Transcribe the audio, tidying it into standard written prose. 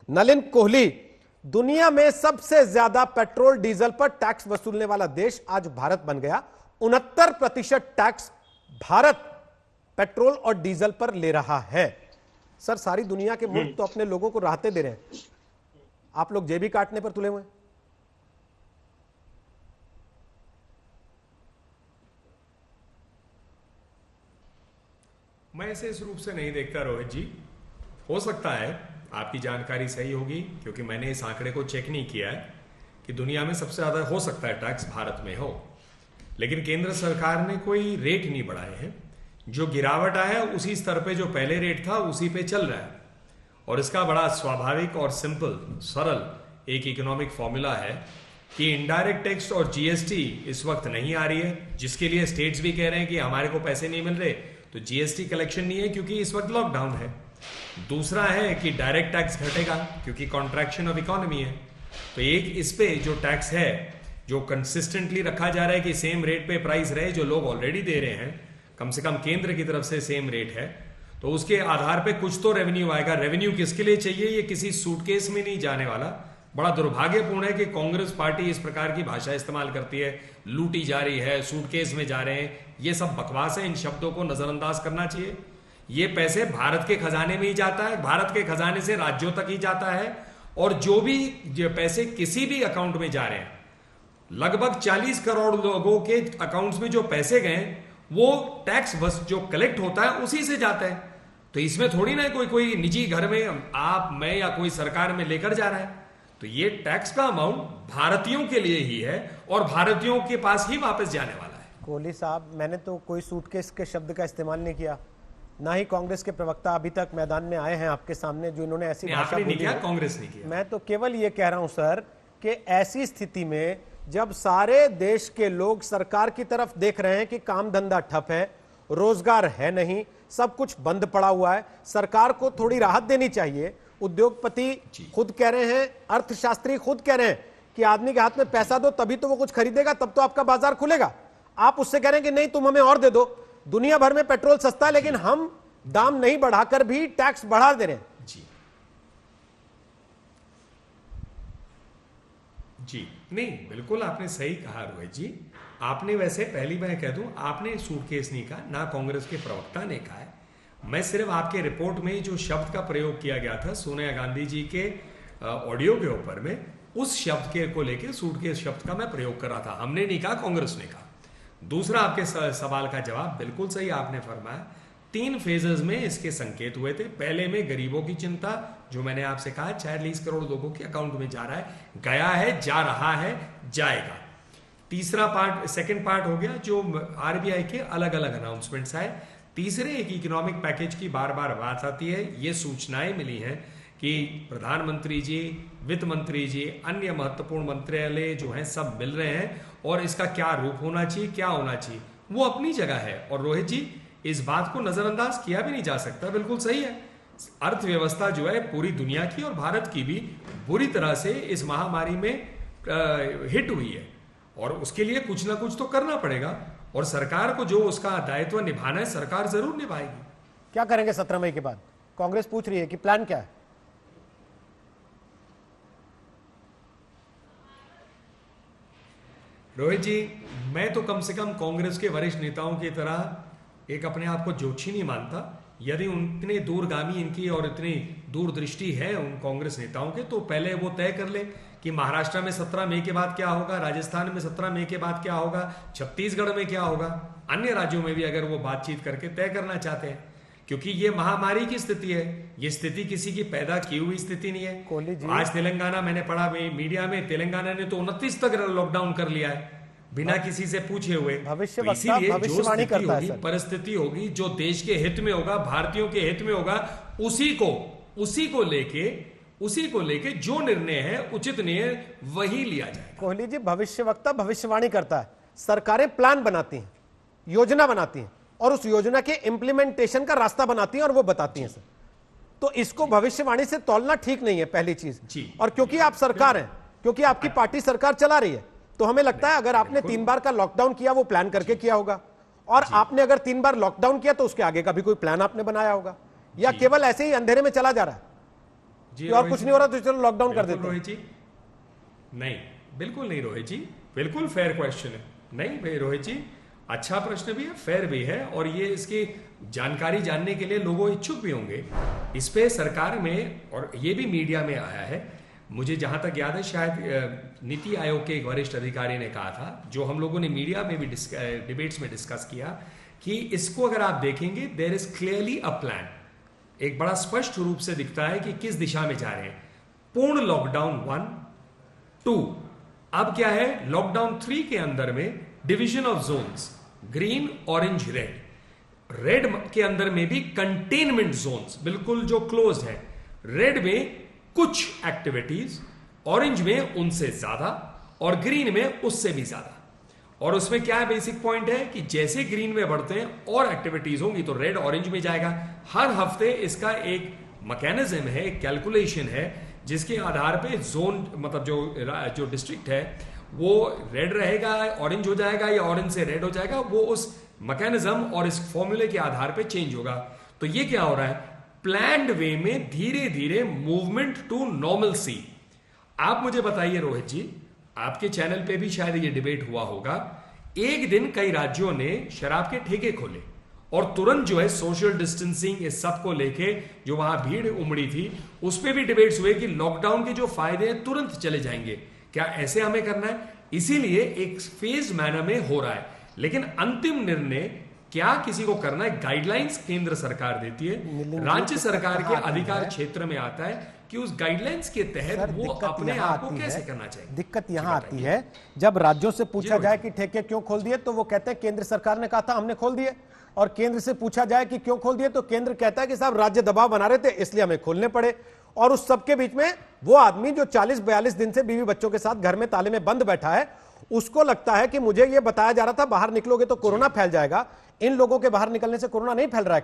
नलिन कोहली, दुनिया में सबसे ज्यादा पेट्रोल डीजल पर टैक्स वसूलने वाला देश आज भारत बन गया। 69% टैक्स भारत पेट्रोल और डीजल पर ले रहा है। सर, सारी दुनिया के मुल्क तो अपने लोगों को राहतें दे रहे हैं, आप लोग जेबी काटने पर तुले हुए हैं। मैं इसे इस रूप से नहीं देखता रोहित जी। हो सकता है आपकी जानकारी सही होगी, क्योंकि मैंने इस आंकड़े को चेक नहीं किया है कि दुनिया में सबसे ज्यादा हो सकता है टैक्स भारत में हो, लेकिन केंद्र सरकार ने कोई रेट नहीं बढ़ाए हैं। जो गिरावट आया उसी स्तर पे जो पहले रेट था उसी पे चल रहा है, और इसका बड़ा स्वाभाविक और सिंपल सरल एक इकोनॉमिक फॉर्मूला है कि इनडायरेक्ट टैक्स और जीएसटी इस वक्त नहीं आ रही है, जिसके लिए स्टेट्स भी कह रहे हैं कि हमारे को पैसे नहीं मिल रहे, तो जीएसटी कलेक्शन नहीं है क्योंकि इस वक्त लॉकडाउन है। दूसरा है कि डायरेक्ट टैक्स घटेगा क्योंकि कॉन्ट्रैक्शन ऑफ इकोनॉमी है। तो एक इस पे जो टैक्स है जो कंसिस्टेंटली रखा जा रहा है कि सेम रेट पे प्राइस रहे, जो लोग ऑलरेडी दे रहे हैं, कम से कम केंद्र की तरफ से सेम रेट है, तो उसके आधार पे कुछ तो रेवेन्यू आएगा। रेवेन्यू किसके लिए चाहिए? ये किसी सूटकेस में नहीं जाने वाला। बड़ा दुर्भाग्यपूर्ण है कि कांग्रेस पार्टी इस प्रकार की भाषा इस्तेमाल करती है, लूटी जा रही है, सूटकेस में जा रहे हैं। ये सब बकवास है, इन शब्दों को नजरअंदाज करना चाहिए। ये पैसे भारत के खजाने में ही जाता है, भारत के खजाने से राज्यों तक ही जाता है, और जो भी पैसे किसी भी अकाउंट में जा रहे हैं, लगभग 40 करोड़ लोगों के अकाउंट्स में जो पैसे गए वो टैक्स बस जो कलेक्ट होता है उसी से जाता है। तो इसमें थोड़ी ना कोई निजी घर में आप, मैं या कोई सरकार में लेकर जा रहा है। तो ये टैक्स का अमाउंट भारतीयों के लिए ही है और भारतीयों के पास ही वापस जाने वाला है। कोहली साहब, मैंने तो कोई सूटकेस के शब्द का इस्तेमाल नहीं किया, ना ही कांग्रेस के प्रवक्ता अभी तक मैदान में आए हैं आपके सामने जो इन्होंने ऐसी भाषा बोली है। कांग्रेस ने किया। मैं तो केवल ये कह रहा हूं सर कि ऐसी स्थिति में जब सारे देश के लोग सरकार की तरफ देख रहे हैं कि काम धंधा ठप है, रोजगार है नहीं, सब कुछ बंद पड़ा हुआ है, सरकार को थोड़ी राहत देनी चाहिए। उद्योगपति खुद कह रहे हैं, अर्थशास्त्री खुद कह रहे हैं कि आदमी के हाथ में पैसा दो तभी तो वो कुछ खरीदेगा, तब तो आपका बाजार खुलेगा। आप उससे कह रहे हैं कि नहीं तुम हमें और दे दो। दुनिया भर में पेट्रोल सस्ता है, लेकिन हम दाम नहीं बढ़ाकर भी टैक्स बढ़ा दे रहे हैं। जी नहीं, बिल्कुल आपने सही कहा रोहित जी। आपने वैसे पहली मैं कह दूं, आपने सूटकेस नहीं कहा, ना कांग्रेस के प्रवक्ता ने कहा है। मैं सिर्फ आपके रिपोर्ट में जो शब्द का प्रयोग किया गया था सोनिया गांधी जी के ऑडियो के ऊपर में, उस शब्द के को लेके सूटकेस शब्द का मैं प्रयोग कर रहा था। हमने नहीं कहा, कांग्रेस ने कहा। दूसरा, आपके सवाल का जवाब बिल्कुल सही आपने फरमाया। 3 फेजेस में इसके संकेत हुए थे। पहले में गरीबों की चिंता, जो मैंने आपसे कहा 40 करोड़ लोगों के अकाउंट में जा रहा है, गया है, जा रहा है, जाएगा। तीसरा पार्ट, सेकंड पार्ट हो गया जो आरबीआई के अलग अलग अनाउंसमेंट्स आए। तीसरे एक इकोनॉमिक पैकेज की बार बार बात आती है। ये सूचनाएं मिली हैं कि प्रधानमंत्री जी, वित्त मंत्री जी, अन्य महत्वपूर्ण मंत्रालय जो हैं सब मिल रहे हैं, और इसका क्या रूप होना चाहिए, क्या होना चाहिए, वो अपनी जगह है। और रोहित जी, इस बात को नजरअंदाज किया भी नहीं जा सकता, बिल्कुल सही है। अर्थव्यवस्था जो है पूरी दुनिया की और भारत की भी बुरी तरह से इस महामारी में हिट हुई है, और उसके लिए कुछ ना कुछ तो करना पड़ेगा, और सरकार को जो उसका दायित्व निभाना है सरकार जरूर निभाएगी। क्या करेंगे 17 मई के बाद? कांग्रेस पूछ रही है कि प्लान क्या है? रोहित जी, मैं तो कम से कम कांग्रेस के वरिष्ठ नेताओं की तरह एक अपने आप को जोशी नहीं मानता। यदि इतने दूरगामी इनकी और इतनी दूरदृष्टि है उन कांग्रेस नेताओं के, तो पहले वो तय कर ले कि महाराष्ट्र में 17 मई के बाद क्या होगा, राजस्थान में 17 मई के बाद क्या होगा, छत्तीसगढ़ में क्या होगा, अन्य राज्यों में भी अगर वो बातचीत करके तय करना चाहते हैं, क्योंकि ये महामारी की स्थिति है। ये स्थिति किसी की पैदा की हुई स्थिति नहीं है। आज तेलंगाना, मैंने पढ़ा मीडिया में, तेलंगाना ने तो 29 तक लॉकडाउन कर लिया है बिना किसी से पूछे हुए। इसीलिए जो स्थिति होगी, परिस्थिति होगी, जो देश के हित में होगा, भारतीयों के हित में होगा, उसी को लेके जो निर्णय है, उचित निर्णय वही लिया जाएगा। कोहली जी, भविष्यवक्ता भविष्यवाणी करता है, सरकारें प्लान बनाती हैं, योजना बनाती हैं, और उस योजना के इंप्लीमेंटेशन का रास्ता बनाती हैं और वो बताती हैं सर। तो इसको भविष्यवाणी से तौलना ठीक नहीं है, पहली चीज। और क्योंकि आप सरकार हैं, क्योंकि आपकी पार्टी सरकार चला रही है, तो हमें लगता है अगर आपने 3 बार का लॉकडाउन किया वो प्लान करके किया होगा, और आपने अगर 3 बार लॉकडाउन किया तो उसके आगे का भी कोई प्लान आपने बनाया होगा, या केवल ऐसे ही अंधेरे में चला जा रहा है? कि और कुछ नहीं हो रहा तो चलो लॉकडाउन कर देते हैं। रोहित जी, नहीं, बिल्कुल नहीं रोहित जी, बिल्कुल फेयर क्वेश्चन है। नहीं भाई रोहित जी, अच्छा प्रश्न भी है, फेयर भी है, और ये इसकी जानकारी जानने के लिए लोगों इच्छुक भी होंगे। इस पे सरकार में और ये भी मीडिया में आया है, मुझे जहां तक याद है शायद नीति आयोग के एक वरिष्ठ अधिकारी ने कहा था, जो हम लोगों ने मीडिया में भी डिबेट्स में डिस्कस किया, कि इसको अगर आप देखेंगे there is clearly a plan, एक बड़ा स्पष्ट रूप से दिखता है कि किस दिशा में जा रहे हैं। पूर्ण लॉकडाउन 1, 2, अब क्या है लॉकडाउन 3 के अंदर में division of Jones, green, orange, red. Red के अंदर में भी कंटेनमेंट जोन्स बिल्कुल जो क्लोज है, रेड में कुछ एक्टिविटीज, ऑरेंज में उनसे ज्यादा, और ग्रीन में उससे भी ज्यादा। और उसमें क्या है बेसिक पॉइंट है कि जैसे ग्रीन में बढ़ते हैं और एक्टिविटीज होंगी तो रेड ऑरेंज में जाएगा। हर हफ्ते इसका एक मैकेनिज्म है, एक कैलकुलेशन है, जिसके आधार पे जोन मतलब जो डिस्ट्रिक्ट है वो रेड रहेगा, ऑरेंज हो जाएगा, या ऑरेंज से रेड हो जाएगा, वो उस मैकेनिज्म और इस फॉर्मूले के आधार पे चेंज होगा। तो ये क्या हो रहा है, प्लान्ड वे में धीरे धीरे मूवमेंट टू नॉर्मलसी। आप मुझे बताइए रोहित जी, आपके चैनल पे भी शायद ये डिबेट हुआ होगा, एक दिन कई राज्यों ने शराब के ठेके खोले और तुरंत जो है सोशल डिस्टेंसिंग इस सब को लेके जो वहां भीड़ उमड़ी थी, उस पर भी डिबेट्स हुए कि लॉकडाउन के जो फायदे हैं तुरंत चले जाएंगे। क्या ऐसे हमें करना है? इसीलिए एक फेज मैनर में हो रहा है, लेकिन अंतिम निर्णय क्या किसी को करना है, गाइडलाइंस केंद्र सरकार देती है, राज्य सरकार के अधिकार क्षेत्र में आता है कि उस गाइडलाइंस के तहत वो अपने आप को कैसे करना चाहिए। दिक्कत यहां आती है जब राज्यों से पूछा जाए कि ठेके क्यों खोल दिए तो वो कहते हैं केंद्र सरकार ने कहा था हमने खोल दिए, और केंद्र से पूछा जाए कि क्यों खोल दिए तो केंद्र कहता है कि साहब राज्य दबाव बना रहे थे इसलिए हमें खोलने पड़े। और उस सबके बीच में वो आदमी जो 40-42 दिन से बीवी बच्चों के साथ घर में ताले में बंद बैठा है, उसको लगता है कि मुझे ये बताया जा रहा था बाहर निकलोगे तो कोरोना फैल जाएगा। इन लोगों के बाहर निकलने से कोरोना नहीं फैल रहा है।